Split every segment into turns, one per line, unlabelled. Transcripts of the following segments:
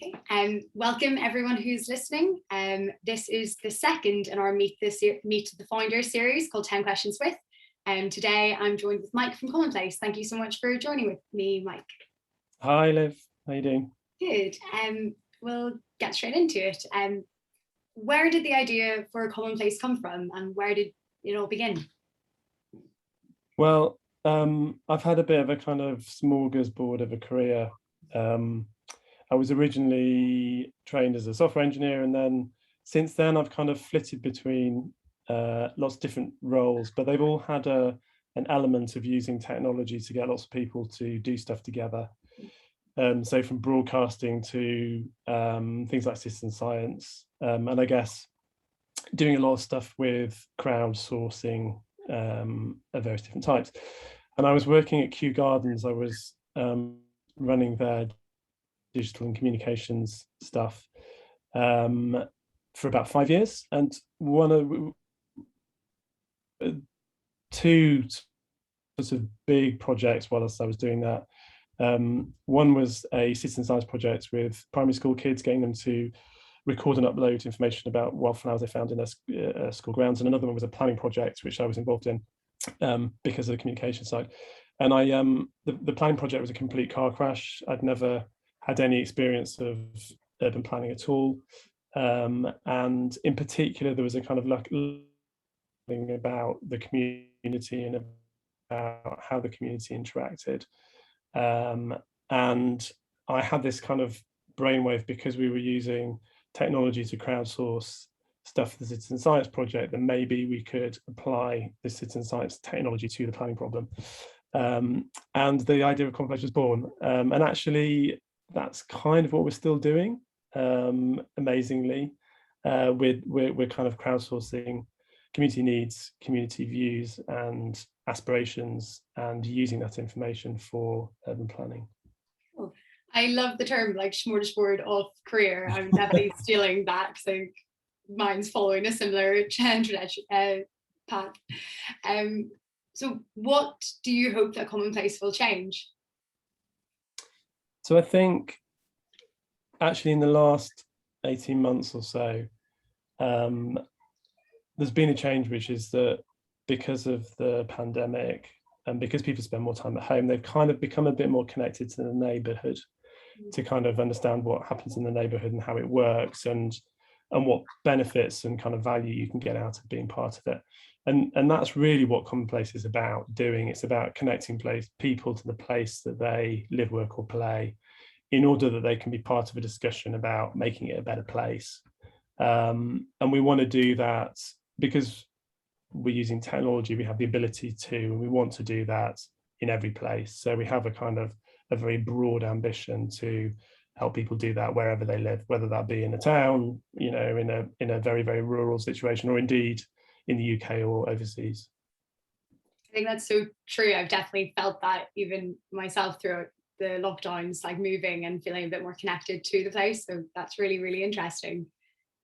Okay, welcome everyone who's listening. This is the second in our Meet the Founder series called 10 Questions With. Today I'm joined with Mike from Commonplace. Thank you so much for joining with me, Mike.
Hi, Liv. How you doing?
Good. We'll get straight into it. Where did the idea for Commonplace come from, and where did it all begin?
Well, I've had a bit of a kind of smorgasbord of a career. I was originally trained as a software engineer, and then since then I've kind of flitted between lots of different roles, but they've all had an element of using technology to get lots of people to do stuff together. So from broadcasting to things like citizen science, and I guess doing a lot of stuff with crowdsourcing of various different types. And I was working at Kew Gardens. I was running their digital and communications stuff for about 5 years. And one of two sorts of big projects whilst I was doing that. One was a citizen science project with primary school kids, getting them to record and upload information about wildflowers they found in their school grounds. And another one was a planning project, which I was involved in because of the communication side. And the planning project was a complete car crash. I'd never had any experience of urban planning at all. And in particular, there was a kind of thing about the community and about how the community interacted. And I had this kind of brainwave because we were using technology to crowdsource stuff for the citizen science project, that maybe we could apply the citizen science technology to the planning problem. And the idea of Commonplace was born. And actually, that's kind of what we're still doing. Amazingly, we're kind of crowdsourcing community needs, community views and aspirations, and using that information for urban planning.
Cool. I love the term like smorgasbord of career. I'm definitely stealing that because mine's following a similar path. So what do you hope that Commonplace will change?
So I think actually in the last 18 months or so, there's been a change, which is that because of the pandemic and because people spend more time at home, they've kind of become a bit more connected to the neighbourhood, to kind of understand what happens in the neighbourhood and how it works, and what benefits and kind of value you can get out of being part of it. And that's really what Commonplace is about doing. It's about connecting people to the place that they live, work or play, in order that they can be part of a discussion about making it a better place. And we want to do that because we're using technology. We have the ability to, and we want to do that in every place. So we have a kind of a very broad ambition to help people do that wherever they live, whether that be in a town, you know, in a very, very rural situation, or indeed in the UK or overseas.
I think that's so true. I've definitely felt that even myself throughout the lockdowns, like moving and feeling a bit more connected to the place. So that's really, really interesting.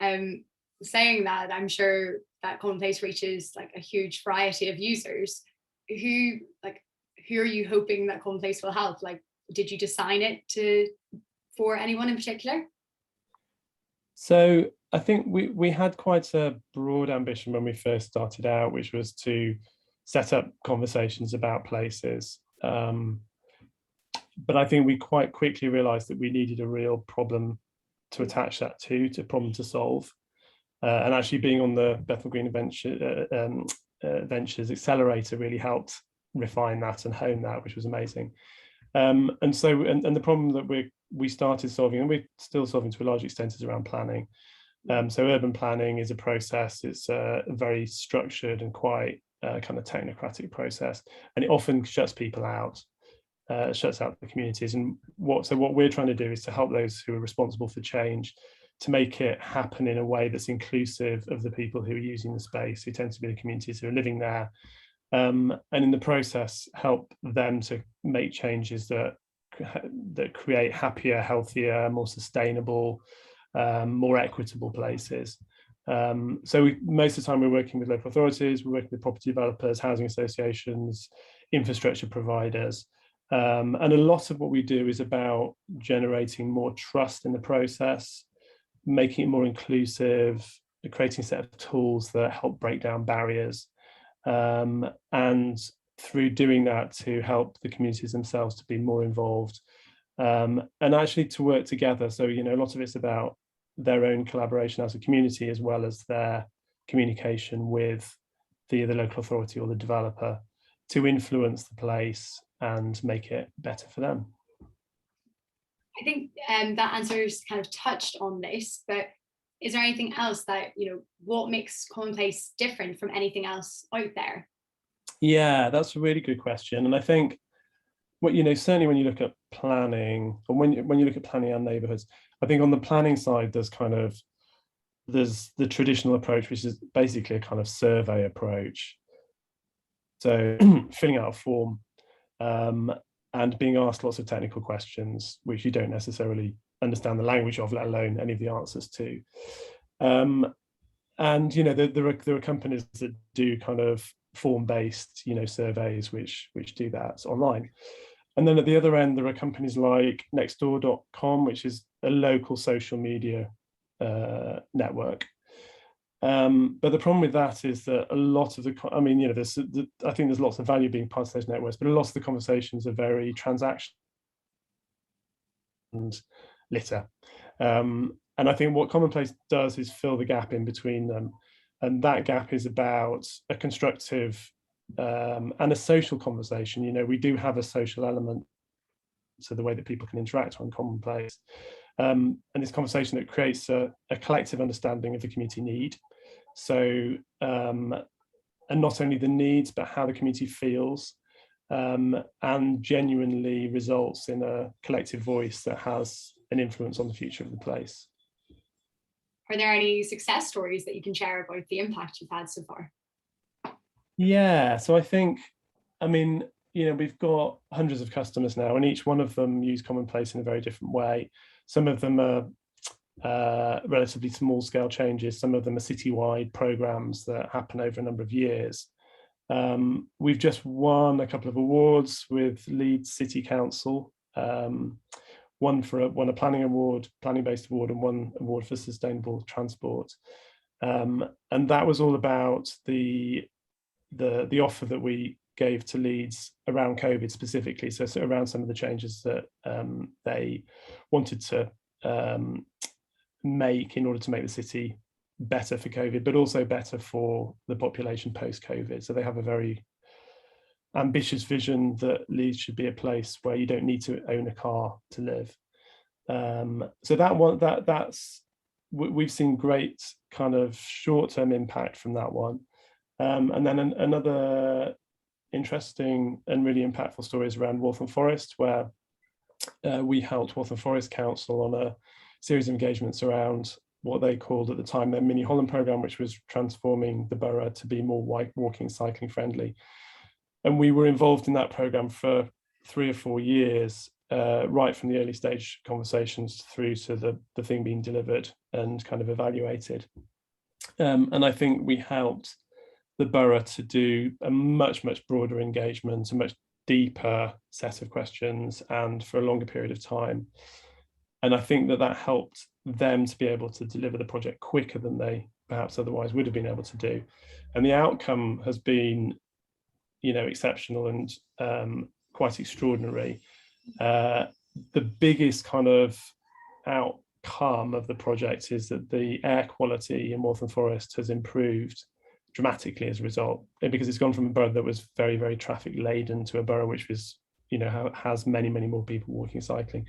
Saying that, I'm sure that Commonplace reaches like a huge variety of users. Who are you hoping that Commonplace will help? Like, did you design it for anyone in particular?
So I think we had quite a broad ambition when we first started out, which was to set up conversations about places. But I think we quite quickly realized that we needed a real problem to attach that to problem to solve. And actually being on the Bethnal Green Ventures Accelerator really helped refine that and hone that, which was amazing. And the problem that we started solving, and we're still solving to a large extent, is around planning. So urban planning is a process. It's a very structured and quite kind of technocratic process, and it often shuts people out, shuts out the communities. And what we're trying to do is to help those who are responsible for change to make it happen in a way that's inclusive of the people who are using the space, who tend to be the communities who are living there, and in the process help them to make changes that create happier, healthier, more sustainable, more equitable places. So most of the time we're working with local authorities, we're working with property developers, housing associations, infrastructure providers, And a lot of what we do is about generating more trust in the process, making it more inclusive, creating a set of tools that help break down barriers, and through doing that to help the communities themselves to be more involved, and actually to work together. So, you know, a lot of it's about their own collaboration as a community, as well as their communication with the local authority or the developer to influence the place and make it better for them.
I think that answer's kind of touched on this, but is there anything else that, you know, what makes Commonplace different from anything else out there?
Yeah, that's a really good question. And I think what, you know, certainly when you look at planning, or when you look at planning our neighborhoods, I think on the planning side, there's the traditional approach, which is basically a kind of survey approach. So filling out a form, and being asked lots of technical questions, which you don't necessarily understand the language of, let alone any of the answers to. And, you know, there are companies that do kind of form-based, you know, surveys, which do that online. And then at the other end, there are companies like nextdoor.com, which is a local social media network. But the problem with that is that a lot of I mean, you know, I think there's lots of value being part of those networks, but a lot of the conversations are very transactional and litter. And I think what Commonplace does is fill the gap in between them. And that gap is about a constructive and a social conversation. You know, we do have a social element to the way that people can interact on Commonplace. And this conversation that creates a collective understanding of the community need. So, and not only the needs, but how the community feels, and genuinely results in a collective voice that has an influence on the future of the place.
Are there any success stories that you can share about the impact you've had so far?
Yeah, so I think, I mean, you know, we've got hundreds of customers now, and each one of them use Commonplace in a very different way. Some of them are relatively small scale changes. Some of them are citywide programs that happen over a number of years. We've just won a couple of awards with Leeds City Council, one a planning award, planning-based award, and one award for sustainable transport. And that was all about the offer that we gave to Leeds around COVID specifically. So around some of the changes that they wanted to make in order to make the city better for COVID, but also better for the population post-COVID. So they have a very ambitious vision that Leeds should be a place where you don't need to own a car to live. So that one, we've seen great kind of short-term impact from that one. And then another interesting and really impactful story is around Waltham Forest, where we helped Waltham Forest Council on a series of engagements around what they called at the time their Mini Holland programme, which was transforming the borough to be more walking, cycling friendly. And we were involved in that programme for 3 or 4 years, right from the early stage conversations through to the thing being delivered and kind of evaluated. And I think we helped the borough to do a much broader engagement, a much deeper set of questions, and for a longer period of time. And I think that helped them to be able to deliver the project quicker than they perhaps otherwise would have been able to do. And the outcome has been, you know, exceptional and quite extraordinary. The biggest kind of outcome of the project is that the air quality in Waltham Forest has improved dramatically as a result, because it's gone from a borough that was very traffic laden to a borough which was, you know, has many more people walking, cycling.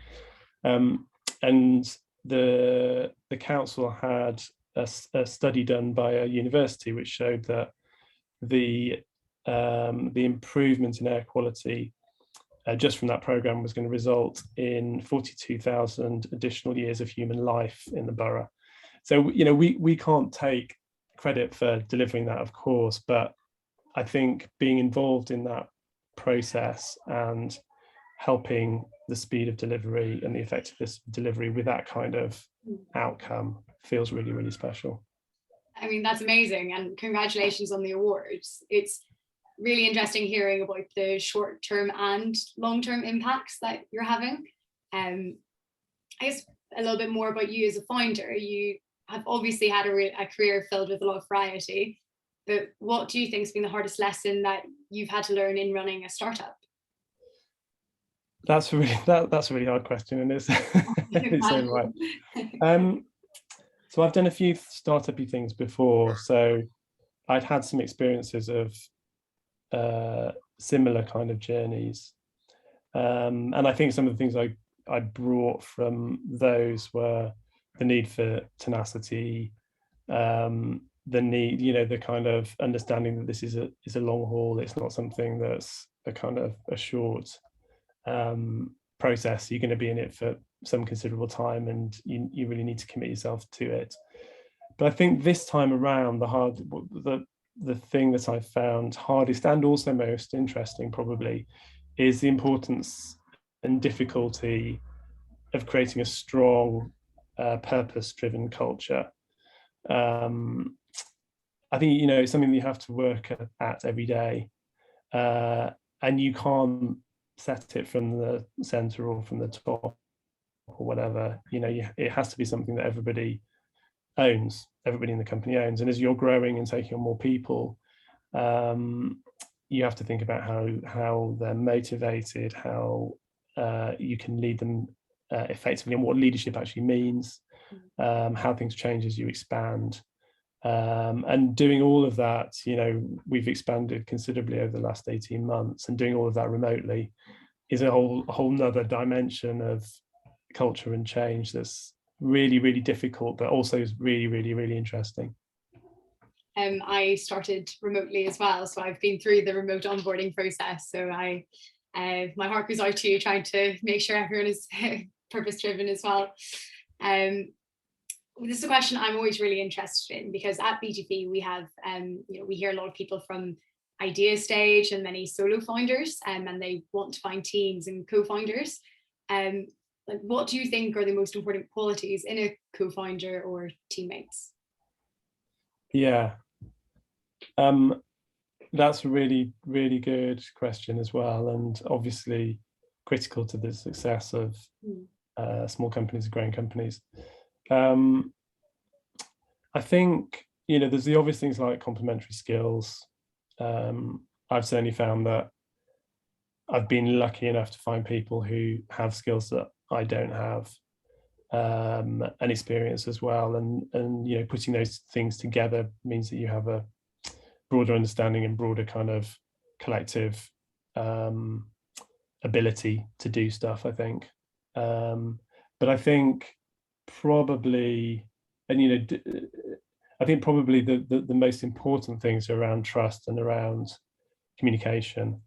And the council had a study done by a university which showed that the improvement in air quality just from that programme was going to result in 42,000 additional years of human life in the borough. So, you know, we can't take credit for delivering that, of course, but I think being involved in that process and helping the speed of delivery and the effectiveness of delivery with that kind of outcome feels really special.
I mean, that's amazing, and congratulations on the awards. It's really interesting hearing about the short-term and long-term impacts that you're having. I guess a little bit more about you as a founder. You have obviously had a career filled with a lot of variety, but what do you think has been the hardest lesson that you've had to learn in running a startup?
That's a really hard question, and it's it's so right. So I've done a few startup-y things before, so I'd had some experiences of similar kind of journeys, and I think some of the things I brought from those were the need for tenacity, the need, the kind of understanding that this is a long haul. It's not something that's a kind of a short process. You're going to be in it for some considerable time, and you really need to commit yourself to it. But I think this time around, the thing that I found hardest and also most interesting probably is the importance and difficulty of creating a strong purpose-driven culture. I think it's something that you have to work at every day, and you can't set it from the center or from the top or whatever. It has to be something that everybody in the company owns. And as you're growing and taking on more people, you have to think about how they're motivated, how you can lead them effectively, and what leadership actually means, how things change as you expand. And doing all of that, we've expanded considerably over the last 18 months, and doing all of that remotely is a whole nother dimension of culture and change that's really, really difficult, but also is really, really, really interesting.
I started remotely as well, so I've been through the remote onboarding process. So my heart goes out to you, trying to make sure everyone is purpose driven as well. This is a question I'm always really interested in, because at BGV we have, we hear a lot of people from idea stage and many solo founders, and they want to find teams and co-founders. What do you think are the most important qualities in a co-founder or teammates?
Yeah, that's a really, really good question as well, and obviously critical to the success of small companies and growing companies. I think there's the obvious things like complementary skills. I've certainly found that I've been lucky enough to find people who have skills that I don't have, and experience as well, and putting those things together means that you have a broader understanding and broader kind of collective ability to do stuff, I think. But I think probably, and I think probably the most important things are around trust and around communication.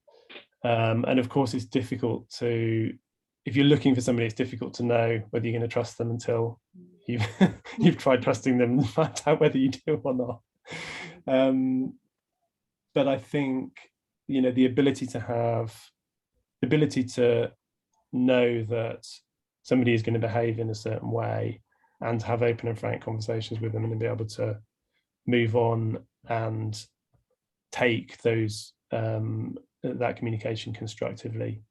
And of course, it's difficult if you're looking for somebody, it's difficult to know whether you're going to trust them until you've tried trusting them and find out whether you do or not. But I think the ability to know that somebody is going to behave in a certain way, and have open and frank conversations with them, and be able to move on and take that communication constructively,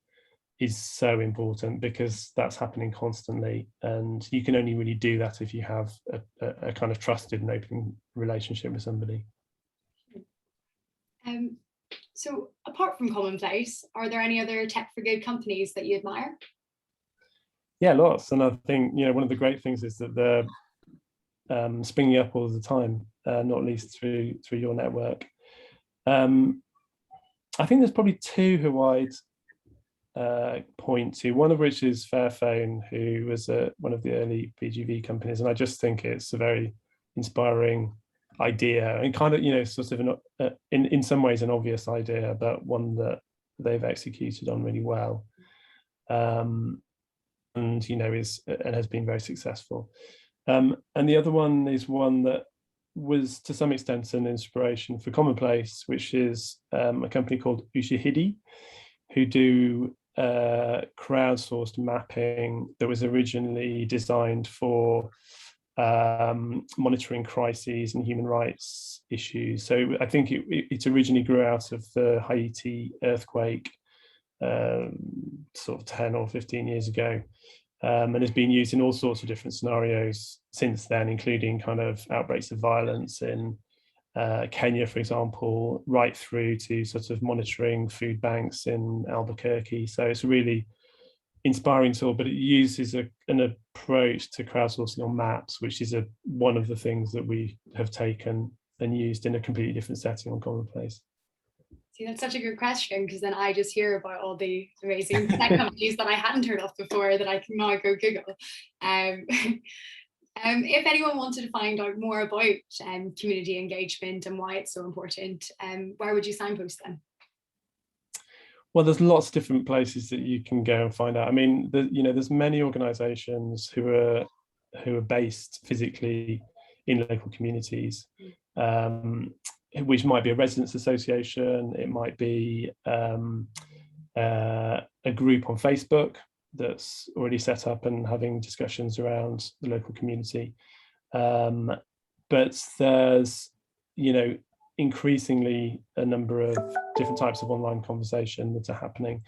is so important, because that's happening constantly, and you can only really do that if you have a kind of trusted and open relationship with somebody.
So apart from Commonplace, are there any other tech for good companies that you admire?
Yeah, lots. And I think one of the great things is that they're springing up all the time, not least through your network. I think there's probably two who I'd point to, one of which is Fairphone, who was one of the early BGV companies, and I just think it's a very inspiring idea, and kind of sort of in some ways an obvious idea, but one that they've executed on really well, and has been very successful. And the other one is one that was to some extent an inspiration for Commonplace, which is a company called Ushahidi, who do crowdsourced mapping that was originally designed for monitoring crises and human rights issues. So I think it originally grew out of the Haiti earthquake sort of 10 or 15 years ago, and has been used in all sorts of different scenarios since then, including kind of outbreaks of violence in Kenya, for example, right through to sort of monitoring food banks in Albuquerque. So it's a really inspiring tool, but it uses an approach to crowdsourcing on maps, which is one of the things that we have taken and used in a completely different setting on Commonplace.
See, that's such a good question, because then I just hear about all the amazing tech companies that I hadn't heard of before that I can now go Google. If anyone wanted to find out more about community engagement and why it's so important, where would you signpost them?
Well, there's lots of different places that you can go and find out. I mean, there's many organisations who are based physically in local communities, which might be a residents association, it might be a group on Facebook that's already set up and having discussions around the local community. But there's, increasingly a number of different types of online conversation that are happening.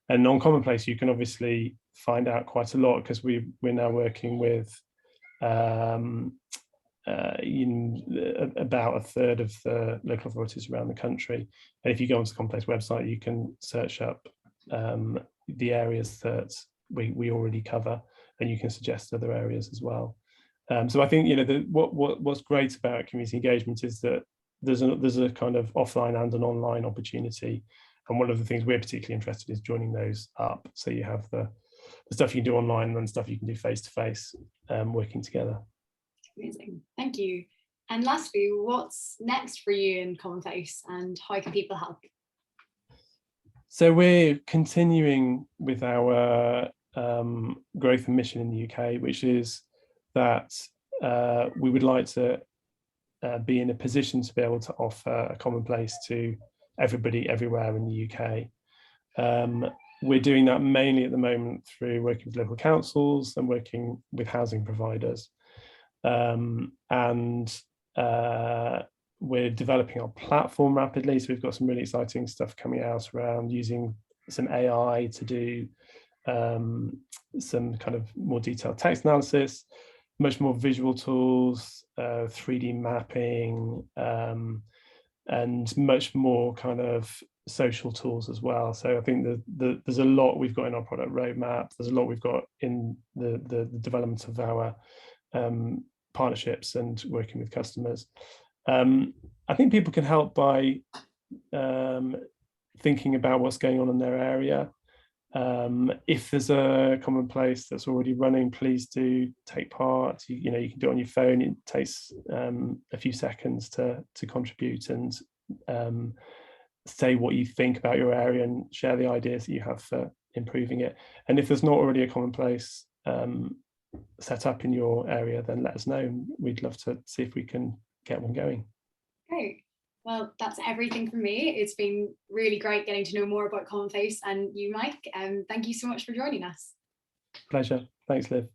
And on Commonplace, you can obviously find out quite a lot, because we're now working with about a third of the local authorities around the country. And if you go onto the Commonplace website, you can search up the areas that we already cover, and you can suggest other areas as well. So I think what's great about community engagement is that there's a kind of offline and an online opportunity, and one of the things we're particularly interested in is joining those up. So you have the stuff you can do online and stuff you can do face to face, working together.
Amazing, thank you. And lastly, what's next for you in Commonplace, and how can people help?
So we're continuing with our growth and mission in the UK, which is that we would like to be in a position to be able to offer a Commonplace to everybody everywhere in the UK. We're doing that mainly at the moment through working with local councils and working with housing providers. And we're developing our platform rapidly. So we've got some really exciting stuff coming out around using some AI to do some kind of more detailed text analysis, much more visual tools, 3D mapping, and much more kind of social tools as well. So I think there's a lot we've got in our product roadmap. There's a lot we've got in the development of our partnerships and working with customers. I think people can help by thinking about what's going on in their area. If there's a Commonplace that's already running, please do take part. You can do it on your phone. It takes a few seconds to contribute and say what you think about your area and share the ideas that you have for improving it. And if there's not already a Commonplace set up in your area, then let us know. We'd love to see if we can get one going. Great.
Well, that's everything from me. It's been really great getting to know more about Commonplace and you, Mike. Thank you so much for joining us.
Pleasure. Thanks, Liv.